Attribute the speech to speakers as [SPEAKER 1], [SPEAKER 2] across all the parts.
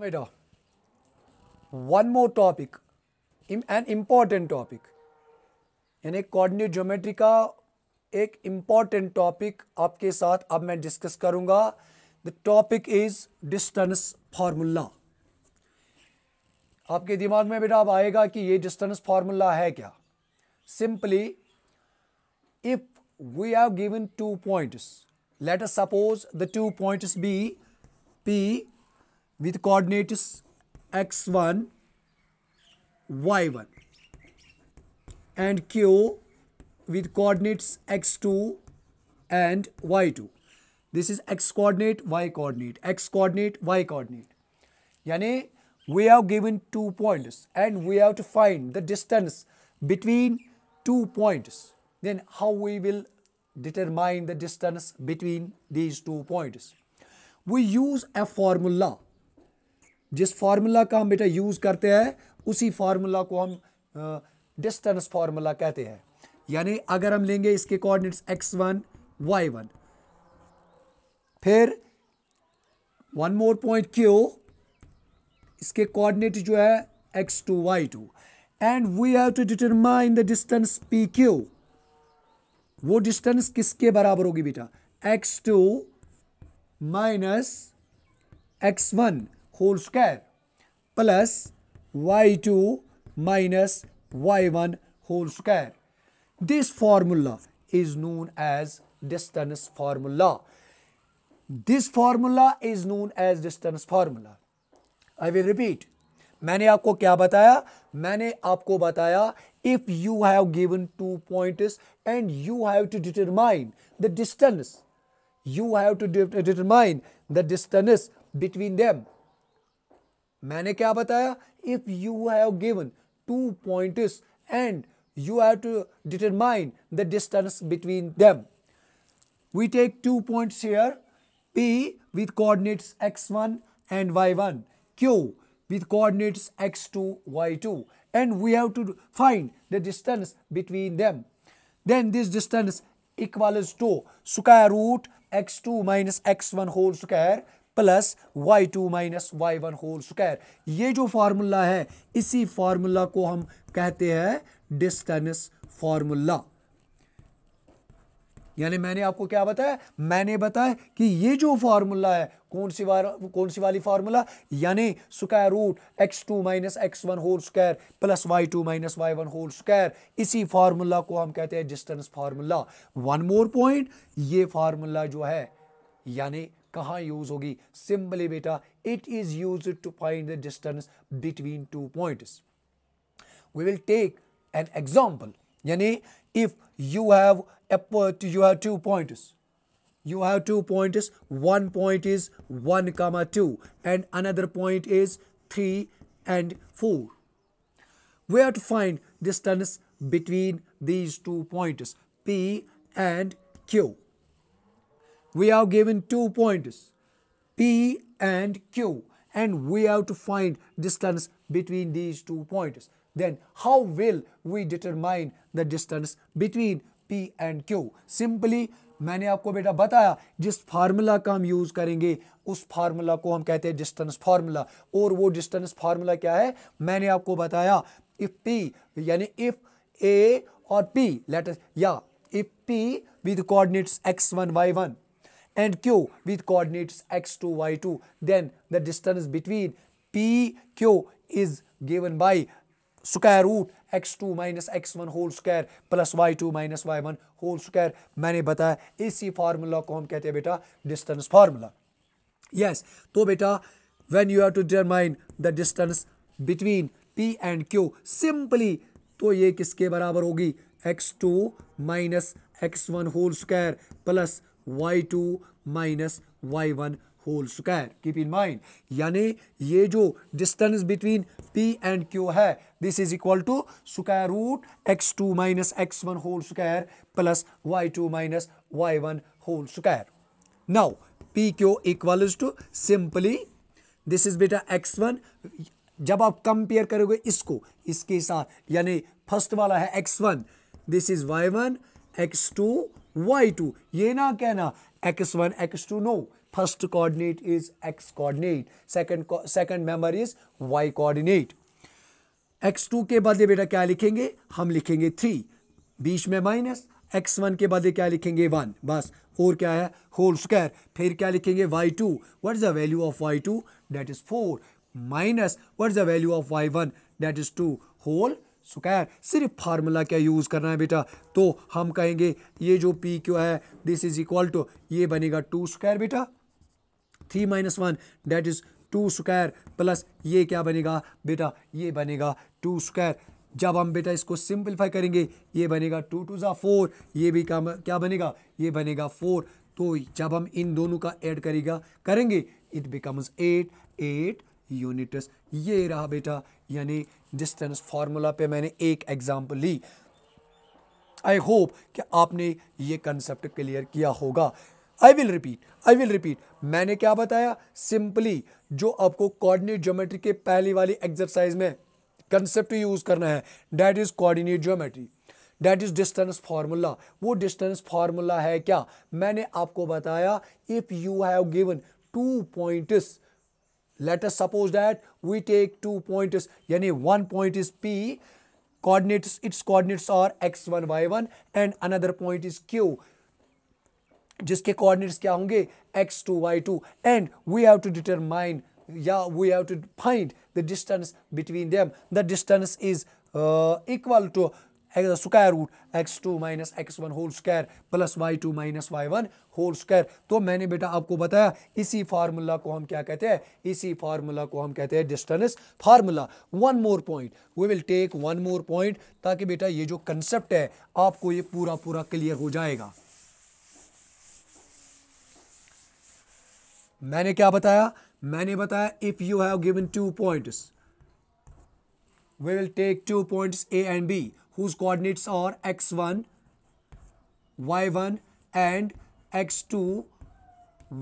[SPEAKER 1] Beta, one more topic, an important topic, यानी coordinate geometry का एक इम्पॉर्टेंट टॉपिक आपके साथ अब मैं डिस्कस करूंगा. The topic is distance formula. आपके दिमाग में बेटा अब आएगा कि ये डिस्टेंस फार्मूला है क्या. Simply if we have given 2 points, let us suppose the 2 points be P with coordinates x1 y1 and Q with coordinates x2 and y2. This is x coordinate, y coordinate, x coordinate, y coordinate. Yani we have given 2 points and we have to find the distance between 2 points. Then how we will determine the distance between these 2 points? We use a formula. जिस formula का हम बेटा use करते हैं उसी formula को हम distance formula कहते हैं. यानी अगर हम लेंगे इसके कोऑर्डिनेट्स x1 y1, फिर वन मोर पॉइंट Q, इसके कोऑर्डिनेट जो है x2 y2, and we have to determine the distance PQ. वो डिस्टेंस किसके बराबर होगी बेटा? x2 minus x1 whole square plus y2 minus y1 whole square. This formula is known as distance formula. This formula is known as distance formula. I will repeat. मैंने आपको क्या बताया? मैंने आपको बताया if you have given 2 points and you have to determine the distance. You have to determine the distance between them. मैंने क्या बताया? If you have given 2 points and you have to determine the distance between them. We take 2 points here, P with coordinates x1 and y1, Q with coordinates x2, y2, and we have to find the distance between them. Then this distance equals to square root x2 minus x1 whole square plus y2 minus y1 whole square. ये जो formula है इसी formula को हम कहते हैं distance formula. यानी मैंने आपको क्या बताया? मैंने बताया कि ये जो फार्मूला है कौन सी वाली फार्मूला? यानी square root x2 minus x1 whole square plus y2 minus y1 whole square. इसी फार्मूला को हम कहते हैं distance formula. One more point, ये फार्मूला जो है यानी कहाँ यूज होगी? सिंपली बेटा it is use to find the distance between 2 points. We will take an example. यानी if you have 2 points, one point is 1 comma 2 and another point is 3 and 4. We have to find distance between these 2 points P and Q. We have given 2 points P and Q and we have to find distance between these 2 points. Then how will we determine the distance between P and Q? Simply मैंने आपको बेटा बताया जिस formula का हम use करेंगे उस formula को हम कहते हैं डिस्टेंस फार्मूला. और वो डिस्टेंस फार्मूला क्या है? मैंने आपको बताया if P यानी if A और P if P with coordinates x1 y1 and Q with coordinates x2 y2, then the distance between PQ is given by square root x2 minus x1 whole square plus y2 minus y1 whole square. मैंने बताया इसी formula को हम कहते हैं बेटा distance formula. Yes, तो बेटा when you have to determine the distance between P and Q, simply तो ये किसके बराबर होगी? x2 minus x1 whole square plus y2 minus y1 whole square. Keep in mind यानी ये जो distance between P and Q है this is equal to square root x2 minus x1 whole square plus y2 minus y1 whole square. Now PQ equals to simply this is बेटा x1. जब आप compare करोगे इसको इसके साथ यानी first वाला है x1, this is y1, x2 y2. ये ना कहना x1 x2, no, first coordinate is x coordinate, second member is y coordinate. x2 के बदले बेटा क्या लिखेंगे, हम लिखेंगे 3, बीच में माइनस, x1 के बदले क्या लिखेंगे 1, बस, और क्या है होल स्क्वायर, फिर क्या लिखेंगे y2, what is the value of y2, that is 4, minus what is the value of y1, that is 2 whole square. सिर्फ फार्मूला क्या यूज करना है बेटा, तो हम कहेंगे ये जो पी क्यू है दिस इज इक्वल टू, ये बनेगा 2 स्क्वायर बेटा, 3 - 1 दैट इज 2 स्क्वायर, प्लस ये क्या बनेगा बेटा, ये बनेगा 2 स्क्वायर। जब हम बेटा इसको सिंपलीफाई करेंगे ये बनेगा 2 × 2 = 4, ये भी क्या बनेगा, ये बनेगा 4। तो जब हम इन दोनों का ऐड करेंगे इट बिकम्स 8 यूनिट्स। ये रहा बेटा, यानी डिस्टेंस फार्मूला पे मैंने एक एग्जांपल ली। आई होप कि आपने ये कंसेप्ट क्लियर किया होगा। आई विल रिपीट, मैंने क्या बताया, सिंपली जो आपको कोऑर्डिनेट ज्योमेट्री के पहली वाली एक्सरसाइज में कंसेप्ट यूज करना है, that is coordinate geometry, that is distance formula. वो डिस्टेंस फार्मूला है क्या, मैंने आपको बताया, if you have given 2 points, let us suppose that we take 2 points, यानी 1 point is P, coordinates, its coordinates are x1 y1 and another point is Q, जिसके coordinates क्या होंगे x2 y2, and we have to determine, we have to find the distance between them. The distance is equal to square root x2 - x1 whole square plus y2 - y1 whole square। तो मैंने बेटा आपको बताया इसी formula को हम क्या कहते हैं, इसी फार्मूला को हम कहते हैं distance formula. One more point, we will take one more point, ताकि बेटा ये जो कंसेप्ट है आपको ये पूरा क्लियर हो जाएगा। मैंने क्या बताया, मैंने बताया if you have given 2 points, we will take 2 points A and B whose coordinates are x1 y1 and x2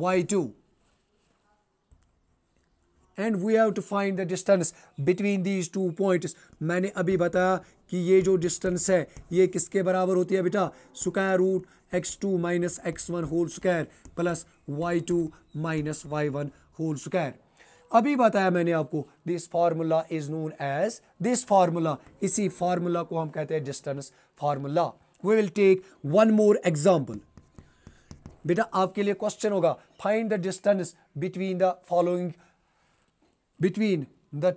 [SPEAKER 1] y2, and we have to find the distance between these 2 points। मैंने अभी बताया कि ये जो डिस्टेंस है ये किसके बराबर होती है बेटा, square root x2 - x1 whole square plus y2 - y1 whole square. अभी बताया मैंने आपको this formula is known as, this formula, इसी फार्मूला को हम कहते हैं distance formula. We will take one more example. बेटा आपके लिए क्वेश्चन होगा, find the distance between the following, between the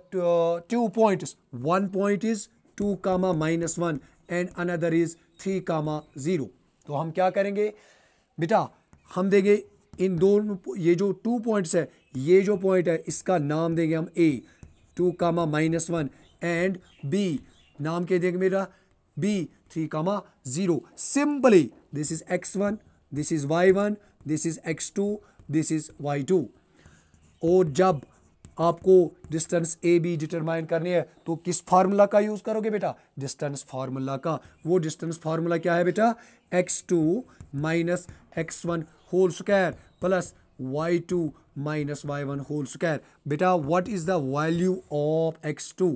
[SPEAKER 1] 2 points, one point is 2, -1 and another is 3, 0। तो हम क्या करेंगे बेटा, हम देंगे इन दोनों, ये जो 2 पॉइंट्स है, ये जो पॉइंट है इसका नाम देंगे हम A, 2, -1 एंड B, नाम के देंगे मेरा B, 3, 0। Simply this is x1, this is y1, this is x2, this is y2। और जब आपको डिस्टेंस ए बी डिटरमाइन करनी है तो किस फार्मूला का यूज करोगे बेटा, डिस्टेंस फार्मूला का। वो डिस्टेंस फार्मूला क्या है बेटा, x2 - x1 whole square plus y2 - y1 whole square. बेटा what is the value of x2,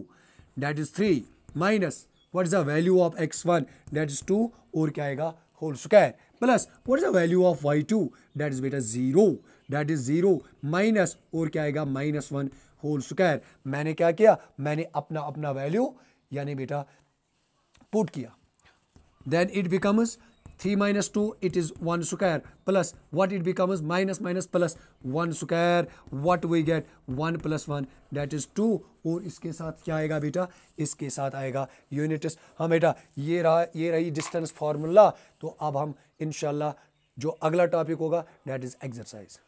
[SPEAKER 1] that is 3, minus what is the value of x1, that is 2, और क्या आएगा whole square, plus what is the value of y2, that is बेटा 0, that is 0, minus और क्या आएगा -1 whole square. मैंने क्या किया, मैंने अपना वैल्यू यानी बेटा पुट किया, then it becomes 3 - 2 it is 1 square plus what it becomes minus plus 1 square, what we get 1 + 1 that is 2, और इसके साथ क्या आएगा बेटा, इसके साथ आएगा यूनिट्स। हाँ बेटा ये रही डिस्टेंस फार्मूला। तो अब हम इंशाल्लाह जो अगला टॉपिक होगा दैट इज एक्सरसाइज।